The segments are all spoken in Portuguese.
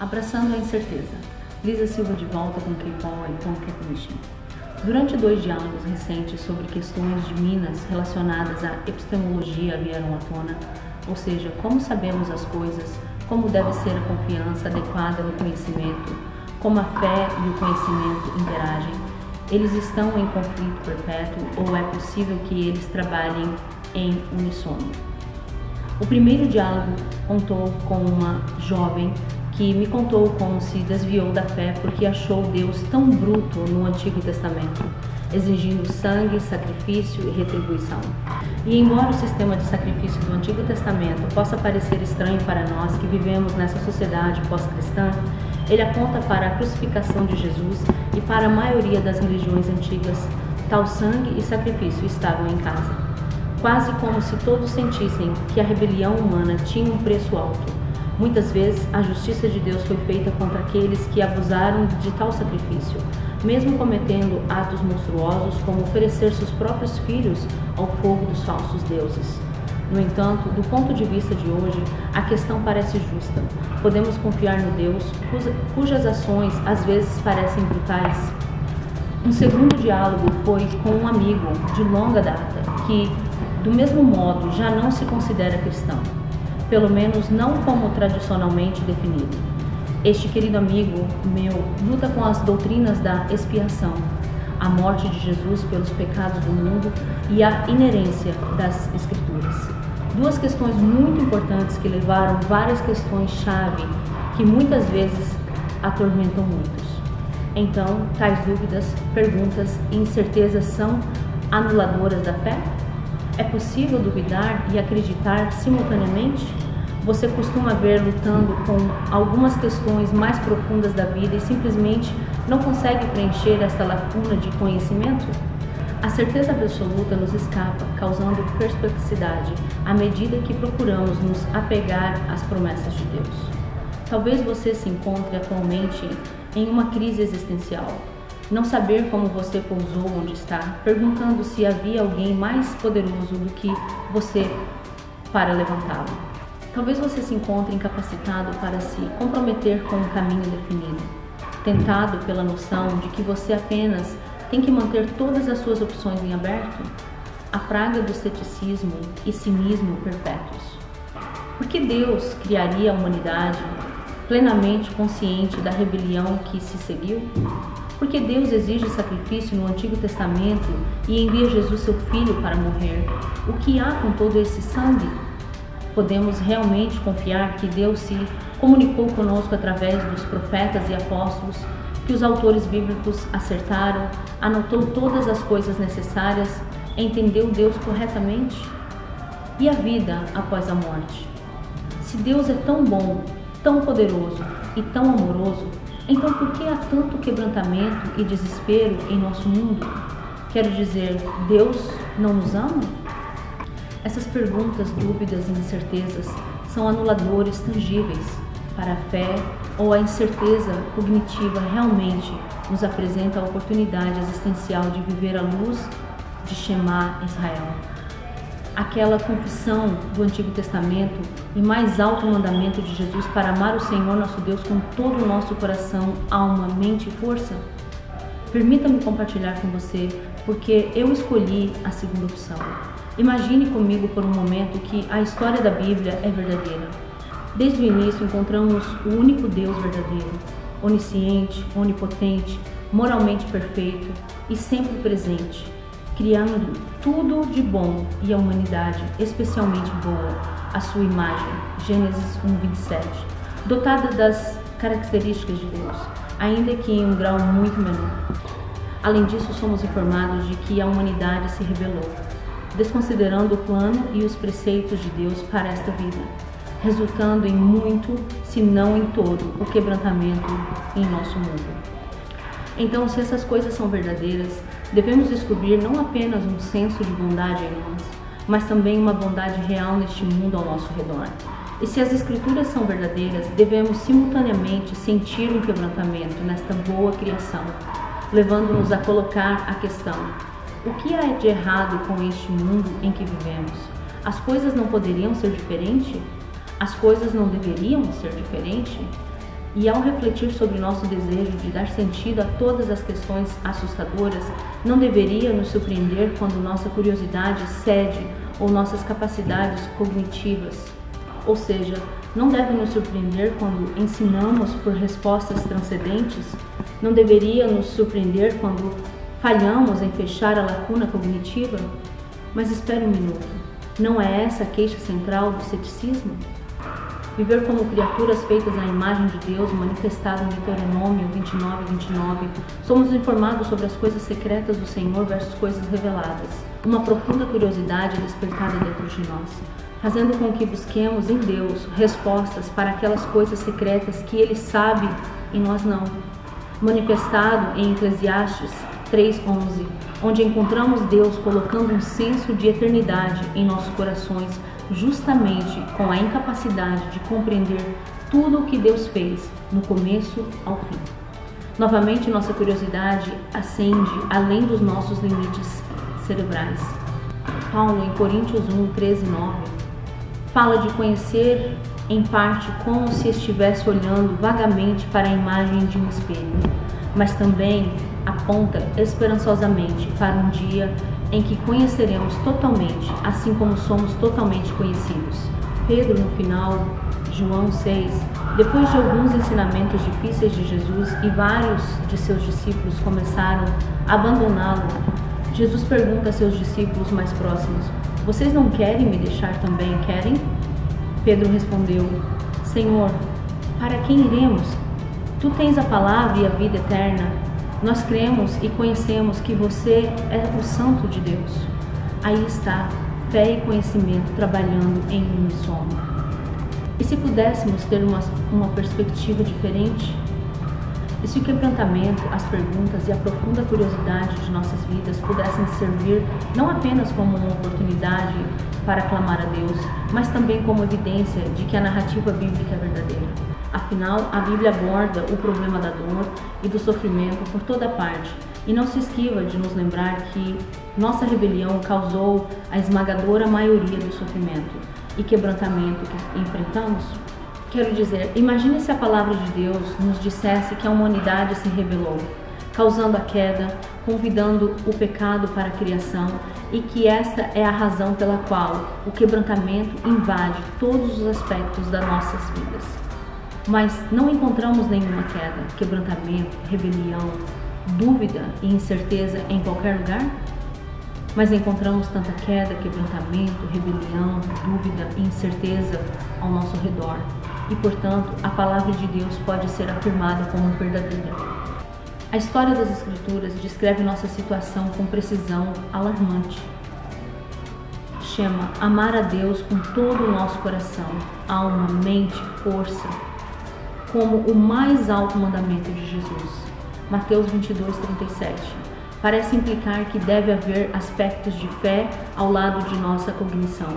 Abraçando a incerteza. Lisa Silva de volta com K-Power e Conquer Mission. Durante 2 diálogos recentes sobre questões de Minas relacionadas à epistemologia vieram à tona, ou seja, como sabemos as coisas, como deve ser a confiança adequada no conhecimento, como a fé e o conhecimento interagem. Eles estão em conflito perpétuo ou é possível que eles trabalhem em uníssono? O primeiro diálogo contou com uma jovem que me contou como se desviou da fé porque achou Deus tão bruto no Antigo Testamento, exigindo sangue, sacrifício e retribuição. E embora o sistema de sacrifício do Antigo Testamento possa parecer estranho para nós que vivemos nessa sociedade pós-cristã, ele aponta para a crucificação de Jesus e para a maioria das religiões antigas, tal sangue e sacrifício estavam em casa. Quase como se todos sentissem que a rebelião humana tinha um preço alto. Muitas vezes, a justiça de Deus foi feita contra aqueles que abusaram de tal sacrifício, mesmo cometendo atos monstruosos como oferecer seus próprios filhos ao fogo dos falsos deuses. No entanto, do ponto de vista de hoje, a questão parece justa. Podemos confiar no Deus cujas ações às vezes parecem brutais. Um segundo diálogo foi com um amigo de longa data que, do mesmo modo, já não se considera cristão. Pelo menos não como tradicionalmente definido. Este querido amigo meu luta com as doutrinas da expiação, a morte de Jesus pelos pecados do mundo e a inerência das Escrituras. 2 questões muito importantes que levaram várias questões-chave que muitas vezes atormentam muitos. Então, tais dúvidas, perguntas e incertezas são anuladoras da fé? É possível duvidar e acreditar simultaneamente? Você costuma ver lutando com algumas questões mais profundas da vida e simplesmente não consegue preencher essa lacuna de conhecimento? A certeza absoluta nos escapa, causando perplexidade à medida que procuramos nos apegar às promessas de Deus. Talvez você se encontre atualmente em uma crise existencial. Não saber como você pousou onde está, perguntando se havia alguém mais poderoso do que você para levantá-lo. Talvez você se encontre incapacitado para se comprometer com um caminho definido, tentado pela noção de que você apenas tem que manter todas as suas opções em aberto, a praga do ceticismo e cinismo perpétuos. Por que Deus criaria a humanidade plenamente consciente da rebelião que se seguiu? Porque Deus exige sacrifício no Antigo Testamento e envia Jesus, seu Filho, para morrer. O que há com todo esse sangue? Podemos realmente confiar que Deus se comunicou conosco através dos profetas e apóstolos, que os autores bíblicos acertaram, anotou todas as coisas necessárias, entendeu Deus corretamente? E a vida após a morte? Se Deus é tão bom, tão poderoso e tão amoroso, então por que há tanto quebrantamento e desespero em nosso mundo? Quero dizer, Deus não nos ama? Essas perguntas, dúvidas e incertezas são anuladores tangíveis para a fé ou a incerteza cognitiva realmente nos apresenta a oportunidade existencial de viver à luz de Shema Israel. Aquela confissão do Antigo Testamento e mais alto mandamento de Jesus para amar o Senhor nosso Deus com todo o nosso coração, alma, mente e força? Permita-me compartilhar com você porque eu escolhi a segunda opção. Imagine comigo por um momento que a história da Bíblia é verdadeira. Desde o início encontramos o único Deus verdadeiro, onisciente, onipotente, moralmente perfeito e sempre presente, criando tudo de bom e a humanidade especialmente boa, à sua imagem, Gênesis 1:27, dotada das características de Deus, ainda que em um grau muito menor. Além disso, somos informados de que a humanidade se rebelou, desconsiderando o plano e os preceitos de Deus para esta vida, resultando em muito, se não em todo, o quebrantamento em nosso mundo. Então, se essas coisas são verdadeiras, devemos descobrir não apenas um senso de bondade em nós, mas também uma bondade real neste mundo ao nosso redor. E se as Escrituras são verdadeiras, devemos simultaneamente sentir um quebrantamento nesta boa criação, levando-nos a colocar a questão: o que há de errado com este mundo em que vivemos? As coisas não poderiam ser diferentes? As coisas não deveriam ser diferentes? E ao refletir sobre nosso desejo de dar sentido a todas as questões assustadoras, não deveria nos surpreender quando nossa curiosidade cede ou nossas capacidades cognitivas. Ou seja, não deve nos surpreender quando ensinamos por respostas transcendentes? Não deveria nos surpreender quando falhamos em fechar a lacuna cognitiva? Mas espere um minuto, não é essa a queixa central do ceticismo? Viver como criaturas feitas à imagem de Deus, manifestado em Deuteronômio 29:29, somos informados sobre as coisas secretas do Senhor versus coisas reveladas. Uma profunda curiosidade é despertada dentro de nós, fazendo com que busquemos em Deus respostas para aquelas coisas secretas que Ele sabe e nós não. Manifestado em Eclesiastes 3:11, onde encontramos Deus colocando um senso de eternidade em nossos corações, justamente com a incapacidade de compreender tudo o que Deus fez, no começo ao fim. Novamente, nossa curiosidade ascende além dos nossos limites cerebrais. Paulo, em Coríntios 1:13-9, fala de conhecer em parte como se estivesse olhando vagamente para a imagem de um espelho, mas também aponta esperançosamente para um dia em que conheceremos totalmente, assim como somos totalmente conhecidos. Pedro, no final, João 6, depois de alguns ensinamentos difíceis de Jesus e vários de seus discípulos começaram a abandoná-lo, Jesus pergunta a seus discípulos mais próximos: "Vocês não querem me deixar também, querem?" Pedro respondeu: "Senhor, para quem iremos? Tu tens a palavra e a vida eterna. Nós cremos e conhecemos que você é o Santo de Deus." Aí está, fé e conhecimento trabalhando em uníssono. E se pudéssemos ter uma perspectiva diferente? E se o quebrantamento, as perguntas e a profunda curiosidade de nossas vidas pudessem servir não apenas como uma oportunidade para clamar a Deus, mas também como evidência de que a narrativa bíblica é verdadeira? Afinal, a Bíblia aborda o problema da dor e do sofrimento por toda parte e não se esquiva de nos lembrar que nossa rebelião causou a esmagadora maioria do sofrimento e quebrantamento que enfrentamos. Quero dizer, imagine se a palavra de Deus nos dissesse que a humanidade se rebelou, causando a queda, convidando o pecado para a criação e que esta é a razão pela qual o quebrantamento invade todos os aspectos das nossas vidas. Mas não encontramos nenhuma queda, quebrantamento, rebelião, dúvida e incerteza em qualquer lugar? Mas encontramos tanta queda, quebrantamento, rebelião, dúvida e incerteza ao nosso redor. E, portanto, a palavra de Deus pode ser afirmada como verdadeira. A história das Escrituras descreve nossa situação com precisão alarmante. Chama amar a Deus com todo o nosso coração, alma, mente, força, como o mais alto mandamento de Jesus. Mateus 22:37. Parece implicar que deve haver aspectos de fé ao lado de nossa cognição.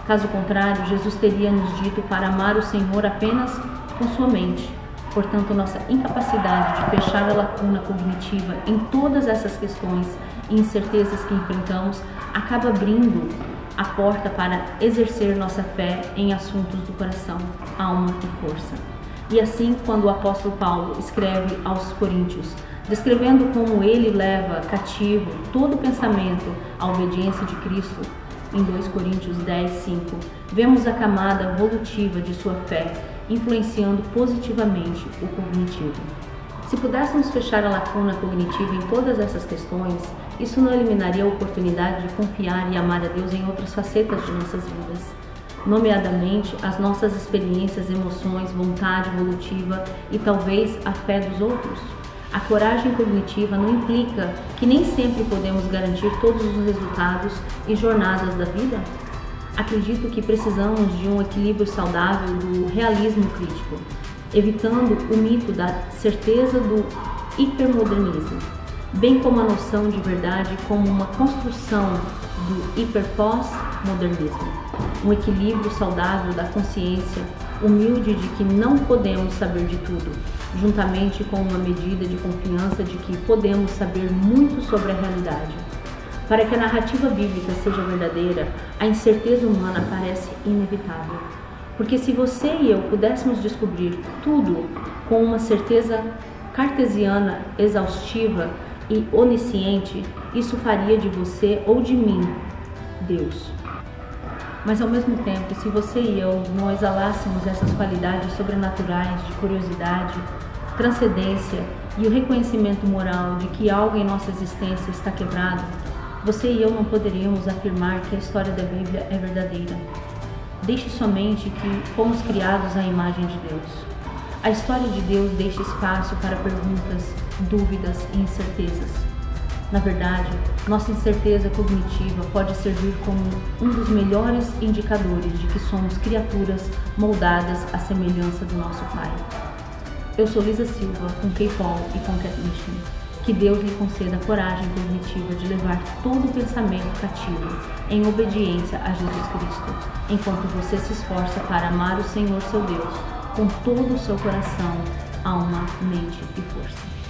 Caso contrário, Jesus teria nos dito para amar o Senhor apenas com sua mente. Portanto, nossa incapacidade de fechar a lacuna cognitiva em todas essas questões e incertezas que enfrentamos acaba abrindo a porta para exercer nossa fé em assuntos do coração, alma e força. E assim, quando o apóstolo Paulo escreve aos Coríntios, descrevendo como ele leva cativo todo pensamento à obediência de Cristo, em 2 Coríntios 10:5, vemos a camada evolutiva de sua fé influenciando positivamente o cognitivo. Se pudéssemos fechar a lacuna cognitiva em todas essas questões, isso não eliminaria a oportunidade de confiar e amar a Deus em outras facetas de nossas vidas, nomeadamente as nossas experiências, emoções, vontade evolutiva e talvez a fé dos outros. A coragem cognitiva não implica que nem sempre podemos garantir todos os resultados e jornadas da vida? Acredito que precisamos de um equilíbrio saudável do realismo crítico, evitando o mito da certeza do hipermodernismo, bem como a noção de verdade como uma construção do hiperpós-modernismo. Um equilíbrio saudável da consciência humilde de que não podemos saber de tudo, juntamente com uma medida de confiança de que podemos saber muito sobre a realidade. Para que a narrativa bíblica seja verdadeira, a incerteza humana parece inevitável. Porque se você e eu pudéssemos descobrir tudo com uma certeza cartesiana, exaustiva e onisciente, isso faria de você ou de mim Deus. Mas ao mesmo tempo, se você e eu não exalássemos essas qualidades sobrenaturais de curiosidade, transcendência e o reconhecimento moral de que algo em nossa existência está quebrado, você e eu não poderíamos afirmar que a história da Bíblia é verdadeira. Deixe somente que fomos criados à imagem de Deus. A história de Deus deixa espaço para perguntas, dúvidas e incertezas. Na verdade, nossa incerteza cognitiva pode servir como um dos melhores indicadores de que somos criaturas moldadas à semelhança do nosso Pai. Eu sou Lisa Silva, com K-Paul e com Cat Mission. Que Deus lhe conceda a coragem cognitiva de levar todo o pensamento cativo em obediência a Jesus Cristo, enquanto você se esforça para amar o Senhor seu Deus com todo o seu coração, alma, mente e força.